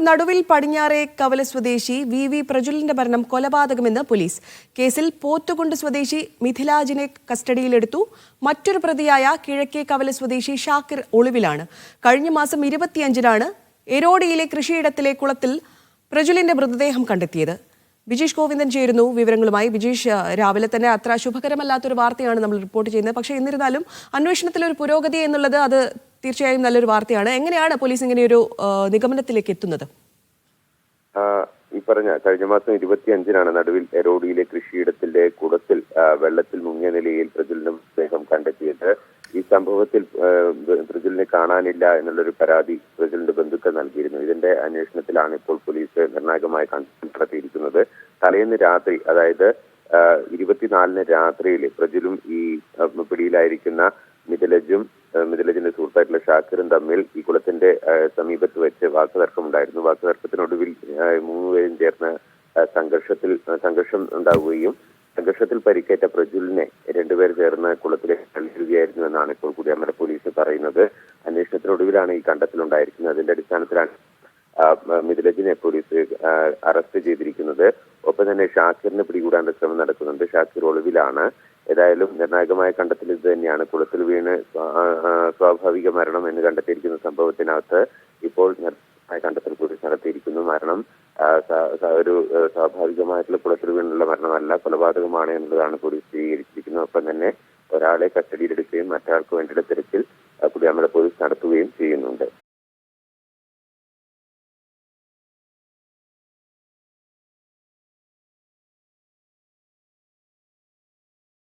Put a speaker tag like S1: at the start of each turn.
S1: നടുവിൽ പടിഞ്ഞാറെ കവല സ്വദേശി വി പ്രജുലിന്റെ മരണം കൊലപാതകമെന്ന് പോലീസ്. കേസിൽ പോത്തുകുണ്ട് സ്വദേശി മിഥിലാജിനെ കസ്റ്റഡിയിലെടുത്തു. മറ്റൊരു പ്രതിയായ കിഴക്കേ കവല സ്വദേശി ഷാക്കിർ ഒളിവിലാണ്. കഴിഞ്ഞ മാസം 25-നാണ് എരോഡിയിലെ കൃഷിയിടത്തിലെ കുളത്തിൽ പ്രജുലിന്റെ മൃതദേഹം കണ്ടെത്തിയത്. ബിജീഷ് ഗോവിന്ദൻ ചേരുന്നു വിവരങ്ങളുമായി. ബിജീഷ്, രാവിലെ തന്നെ അത്ര ശുഭകരമല്ലാത്തൊരു വാർത്തയാണ് നമ്മൾ റിപ്പോർട്ട് ചെയ്യുന്നത്. പക്ഷേ എന്നിരുന്നാലും അന്വേഷണത്തിലൊരു പുരോഗതി എന്നുള്ളത് അത് തീർച്ചയായും നല്ലൊരു വാർത്തയാണ്. എങ്ങനെയാണ് പോലീസ് ഇങ്ങനെയൊരു നിഗമനത്തിലേക്ക് എത്തുന്നത്?
S2: ഈ പറഞ്ഞ കഴിഞ്ഞ മാസം 25-നാണ് നടുവിൽ എരോഡിയിലെ കൃഷിയിടത്തിന്റെ കുളത്തിൽ വെള്ളത്തിൽ മുങ്ങിയ നിലയിൽ പ്രജുലിന്റെ മൃതദേഹം കണ്ടെത്തിയത്. ഈ സംഭവത്തിൽ പ്രജുലിനെ കാണാനില്ല എന്നുള്ളൊരു പരാതി പ്രജുലിന്റെ ബന്ധുക്കൾ നൽകിയിരുന്നു. ഇതിന്റെ അന്വേഷണത്തിലാണ് ഇപ്പോൾ പോലീസ് നിർണായകമായി കണ്ടെത്തിയിരിക്കുന്നത്. തലേന്ന് രാത്രി, അതായത് 24-ന് രാത്രിയിൽ പ്രജുലും ഈ പിടിയിലായിരിക്കുന്ന മിഥിലജിന്റെ സുഹൃത്തായിട്ടുള്ള ഷാക്കിറും തമ്മിൽ ഈ കുളത്തിന്റെ സമീപത്ത് വെച്ച് വാക്കുതർക്കമുണ്ടായിരുന്നു. വാക്കുതർക്കത്തിനൊടുവിൽ 3 പേരും ചേർന്ന് സംഘർഷം ഉണ്ടാവുകയും സംഘർഷത്തിൽ പരിക്കേറ്റ പ്രജുലിനെ 2 പേർ ചേർന്ന് കുളത്തിലേക്ക് തള്ളിയിടുകയായിരുന്നു എന്നാണ് ഇപ്പോൾ കുടിയാമല പോലീസ് പറയുന്നത്. അന്വേഷണത്തിനൊടുവിലാണ് ഈ കണ്ടെത്തലുണ്ടായിരിക്കുന്നത്. അതിന്റെ അടിസ്ഥാനത്തിലാണ് മിഥിലജിനെ പോലീസ് അറസ്റ്റ് ചെയ്തിരിക്കുന്നത്. ഒപ്പം തന്നെ ഷാക്കിറിനെ പിടികൂടാനുള്ള ശ്രമം നടക്കുന്നുണ്ട്. ഷാക്കിർ ഒളിവിലാണ്. ഏതായാലും നിർണായകമായ കണ്ടെത്തൽ ഇത് തന്നെയാണ്. കുളത്തിൽ വീണ് സ്വാഭാവിക മരണം എന്ന് കണ്ടെത്തിയിരിക്കുന്ന സംഭവത്തിനകത്ത് ഇപ്പോൾ നിർണായക കണ്ടെത്തൽ പോലീസ് നടത്തിയിരിക്കുന്നു. മരണം ഒരു സ്വാഭാവികമായിട്ടുള്ള കുളത്തിൽ വീണുള്ള മരണമല്ല, കൊലപാതകമാണ് എന്നുള്ളതാണ് പോലീസ് സ്ഥിരീകരിച്ചിരിക്കുന്നത്. ഒപ്പം തന്നെ ഒരാളെ കസ്റ്റഡിയിലെടുക്കുകയും മറ്റൊരാൾക്ക് വേണ്ടിയുള്ള തിരച്ചിൽ കുടിയാമല പോലീസ് നടത്തുകയും ചെയ്യുന്നുണ്ട്.